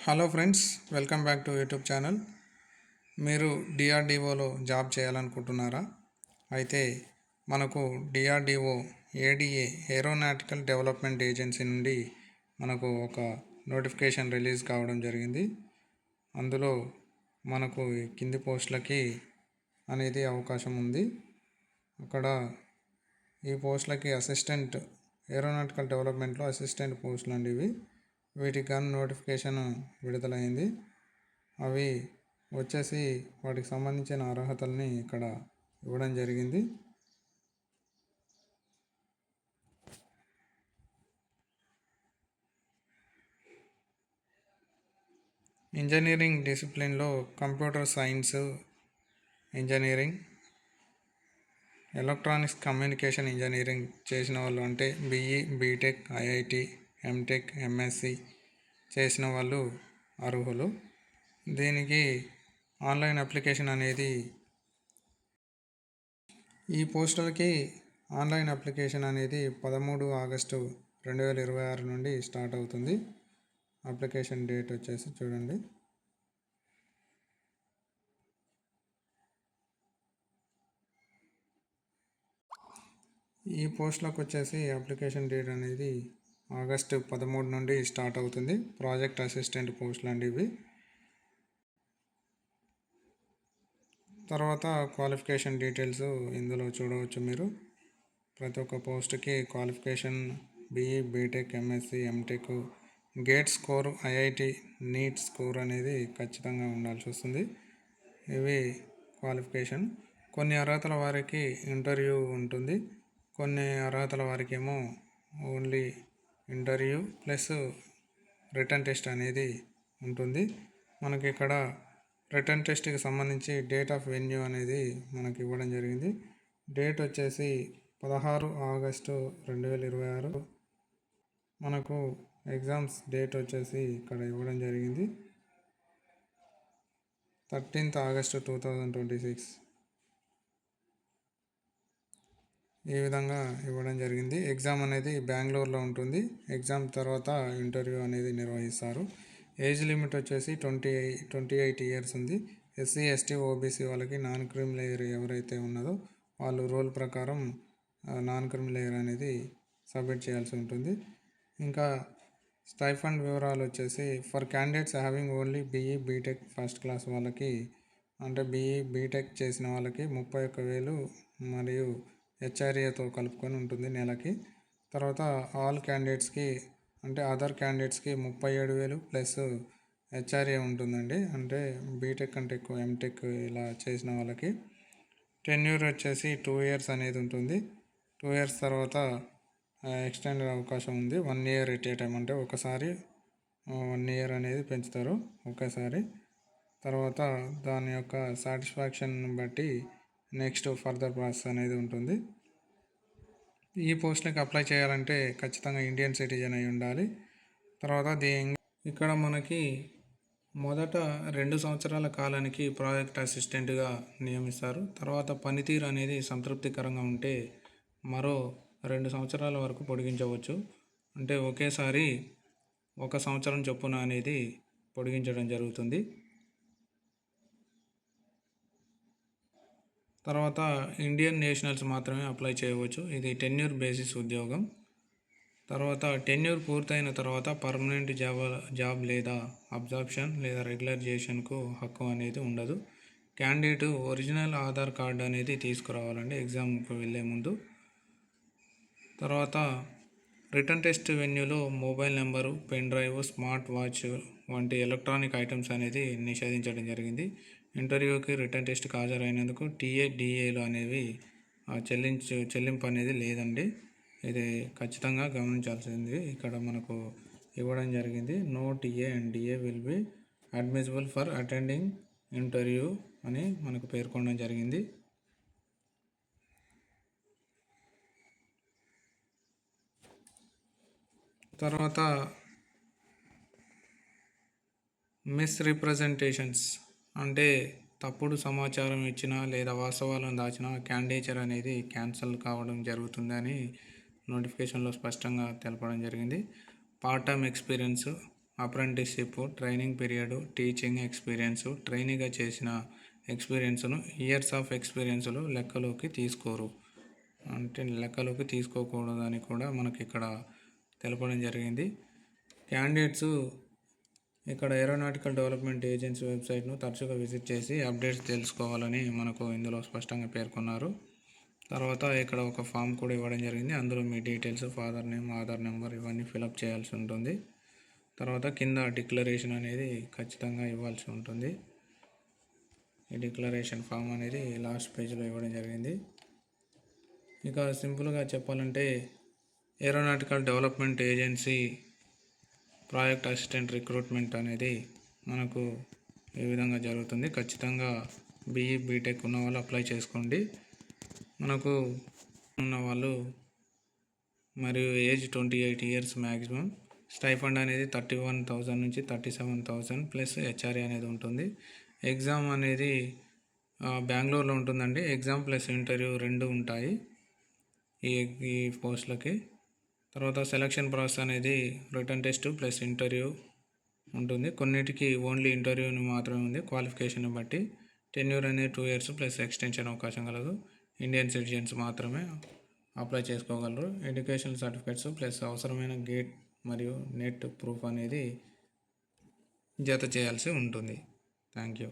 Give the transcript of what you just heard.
Hello friends, welcome back to YouTube channel. మీరు డిఆర్డిఓలో job చేయాలనుకుంటున్నారా? అయితే మనకు DRDO ADA aeronautical development agency నుండి మనకు ఒక నోటిఫికేషన్ రిలీజ్ కావడం జరిగింది. అందులో మనకు కింది పోస్టులకి అనేది అవకాశం ఉంది. అక్కడ ఈ పోస్టులకి అసిస్టెంట్ ఏరోనాటికల్ డెవలప్మెంట్లో అసిస్టెంట్ పోస్టులు అండి ఇవి. వీటికి కానీ నోటిఫికేషన్ విడుదలైంది. అవి వచ్చేసి వాటికి సంబంధించిన అర్హతల్ని ఇక్కడ ఇవ్వడం జరిగింది. ఇంజనీరింగ్ డిసిప్లిన్లో computer science engineering, electronics communication engineering చేసిన వాళ్ళు అంటే BE, BTech, IIT, MTech, MSc చేసిన వాళ్ళు అర్హులు. దీనికి ఆన్లైన్ అప్లికేషన్ అనేది ఈ పోస్టులకి ఆన్లైన్ అప్లికేషన్ అనేది 13 ఆగస్టు 2026 నుండి స్టార్ట్ అవుతుంది. అప్లికేషన్ డేట్ వచ్చేసి చూడండి, ఈ పోస్టులకు వచ్చేసి అప్లికేషన్ డేట్ అనేది ఆగస్టు 13 నుండి స్టార్ట్ అవుతుంది. ప్రాజెక్ట్ అసిస్టెంట్ పోస్టులు అండి ఇవి. తర్వాత క్వాలిఫికేషన్ డీటెయిల్స్ ఇందులో చూడవచ్చు మీరు. ప్రతి ఒక్క పోస్ట్కి qualification BE, BTech, MSc, MTech, GATE score, IIT, NEET score అనేది ఖచ్చితంగా ఉండాల్సి వస్తుంది. ఇవి క్వాలిఫికేషన్. కొన్ని అర్హతల వారికి ఇంటర్వ్యూ ఉంటుంది, కొన్ని అర్హతల వారికి ఏమో only interview plus return test అనేది ఉంటుంది. మనకి ఇక్కడ రిటర్న్ టెస్ట్కి సంబంధించి డేట్ ఆఫ్ వెన్యూ అనేది మనకి ఇవ్వడం జరిగింది. డేట్ వచ్చేసి 16 ఆగస్టు 2026. మనకు ఎగ్జామ్స్ డేట్ వచ్చేసి ఇక్కడ ఇవ్వడం జరిగింది 13th ఆగస్టు 2026. ఈ విధంగా ఇవ్వడం జరిగింది. ఎగ్జామ్ అనేది బెంగళూరులో ఉంటుంది. ఎగ్జామ్ తర్వాత ఇంటర్వ్యూ అనేది నిర్వహిస్తారు. ఏజ్ లిమిట్ వచ్చేసి 28 ఇయర్స్ ఉంది. ఎస్సీ, ఎస్టీ, ఓబీసీ వాళ్ళకి నాన్ క్రిమి లేయర్ ఎవరైతే ఉన్నదో వాళ్ళు రూల్ ప్రకారం నాన్ క్రిమి లేయర్ అనేది సబ్మిట్ చేయాల్సి ఉంటుంది. ఇంకా స్టైఫండ్ వివరాలు వచ్చేసి for candidates having only BE, BTech first class వాళ్ళకి అంటే బీఈ, బీటెక్ చేసిన వాళ్ళకి 31,000 మరియు హెచ్ఆర్ఏతో కలుపుకొని ఉంటుంది నెలకి. తర్వాత ఆల్ క్యాండిడేట్స్కి అంటే అదర్ క్యాండిడేట్స్కి 37,000 ప్లస్ హెచ్ఆర్ఏ ఉంటుందండి. అంటే బీటెక్ అంటే ఎక్కువ ఎంటెక్ ఇలా చేసిన వాళ్ళకి. టెన్యూర్ వచ్చేసి 2 years అనేది ఉంటుంది. 2 years తర్వాత ఎక్స్టెండ్ అవకాశం ఉంది. 1 year ఎట్ ఏ టైం అంటే ఒకసారి 1 year అనేది పెంచుతారు ఒకేసారి. తర్వాత దాని యొక్క సాటిస్ఫాక్షన్ బట్టి నెక్స్ట్ ఫర్దర్ ప్రాసెస్ అనేది ఉంటుంది. ఈ పోస్ట్కి అప్లై చేయాలంటే ఖచ్చితంగా ఇండియన్ సిటిజన్ అయి ఉండాలి. తర్వాత ఇక్కడ మనకి మొదట 2 సంవత్సరాల కాలానికి ప్రాజెక్ట్ అసిస్టెంట్గా నియమిస్తారు. తర్వాత పనితీరు అనేది సంతృప్తికరంగా ఉంటే మరో 2 సంవత్సరాల వరకు పొడిగించవచ్చు. అంటే ఒకేసారి 1 సంవత్సరం చొప్పున అనేది పొడిగించడం జరుగుతుంది. తర్వాత ఇండియన్ నేషనల్స్ మాత్రమే అప్లై చేయవచ్చు. ఇది టెన్యూర్ బేసిస్ ఉద్యోగం. తర్వాత టెన్యూర్ పూర్తయిన తర్వాత పర్మనెంట్ జాబ్ లేదా అబ్జార్ప్షన్ లేదా రెగ్యులరైజేషన్కు హక్కు అనేది ఉండదు. క్యాండిడేట్ ఒరిజినల్ ఆధార్ కార్డు అనేది తీసుకురావాలండి ఎగ్జామ్కి వెళ్ళే ముందు. తర్వాత రిటర్న్ టెస్ట్ వెన్యూలో mobile number, pen drive, smart watch వంటి ఎలక్ట్రానిక్ ఐటమ్స్ అనేది నిషేధించడం జరిగింది. ఇంటర్వ్యూకి రిటర్న్ టెస్ట్కి హాజరైనందుకు టీఏ, డిఏలు అనేవి చెల్లింపు అనేది లేదండి. ఇది ఖచ్చితంగా గమనించాల్సింది. ఇక్కడ మనకు ఇవ్వడం జరిగింది. No TA and DA will be admissible for attending interview అని మనకు పేర్కొనడం జరిగింది. తర్వాత మిస్రిప్రజెంటేషన్స్ అంటే తప్పుడు సమాచారం ఇచ్చిన లేదా వాస్తవాలను దాచిన క్యాండిడేచర్ అనేది క్యాన్సిల్ కావడం జరుగుతుందని నోటిఫికేషన్లో స్పష్టంగా తెలపడం జరిగింది. Part time experience apprenticeship, training period, teaching experience, ట్రైనీగా చేసిన ఎక్స్పీరియన్స్ను ఇయర్స్ ఆఫ్ ఎక్స్పీరియన్స్లు లెక్కలోకి తీసుకోరు. అంటే లెక్కలోకి తీసుకోకూడదని కూడా మనకి ఇక్కడ తెలపడం జరిగింది. క్యాండిడేట్స్ ఇక్కడ ఏరోనాటికల్ డెవలప్మెంట్ ఏజెన్సీ వెబ్సైట్ను తరచుగా విజిట్ చేసి అప్డేట్స్ తెలుసుకోవాలని మనకు ఇందులో స్పష్టంగా పేర్కొన్నారు. తర్వాత ఇక్కడ ఒక ఫామ్ కూడా ఇవ్వడం జరిగింది. అందులో మీ details, father name, Aadhaar number ఇవన్నీ ఫిలప్ చేయాల్సి ఉంటుంది. తర్వాత కింద డిక్లరేషన్ అనేది ఖచ్చితంగా ఇవ్వాల్సి ఉంటుంది. ఈ డిక్లరేషన్ ఫామ్ అనేది లాస్ట్ పేజ్లో ఇవ్వడం జరిగింది. ఇక సింపుల్గా చెప్పాలంటే aeronautical development agency project assistant recruitment అనేది మనకు ఈ విధంగా జరుగుతుంది. ఖచ్చితంగా బీఈ బీటెక్ ఉన్న వాళ్ళు అప్లై చేసుకోండి. మనకు ఉన్న వాళ్ళు మరియు ఏజ్ 28 ఇయర్స్ మ్యాక్సిమం. స్టైఫండ్ అనేది 31,000 నుంచి 37,000 ప్లస్ హెచ్ఆర్ఏ అనేది ఉంటుంది. ఎగ్జామ్ అనేది బెంగళూరులో ఉంటుందండి. ఎగ్జామ్ ప్లస్ ఇంటర్వ్యూ 2 ఉంటాయి ఈ పోస్టులకి. తర్వాత సెలక్షన్ ప్రాసెస్ అనేది రిటర్న్ టెస్ట్ ప్లస్ ఇంటర్వ్యూ ఉంటుంది. కొన్నిటికి ఓన్లీ ఇంటర్వ్యూని మాత్రమే ఉంది క్వాలిఫికేషన్ బట్టి. టెన్యూర్ అనేది 2 ఇయర్స్ ప్లస్ ఎక్స్టెన్షన్ అవకాశం కలదు. ఇండియన్ సిటిజన్స్ మాత్రమే అప్లై చేసుకోగలరు. ఎడ్యుకేషన్ సర్టిఫికేట్స్ ప్లస్ అవసరమైన గేట్ మరియు నెట్ ప్రూఫ్ అనేది జత చేయాల్సి ఉంటుంది. Thank you.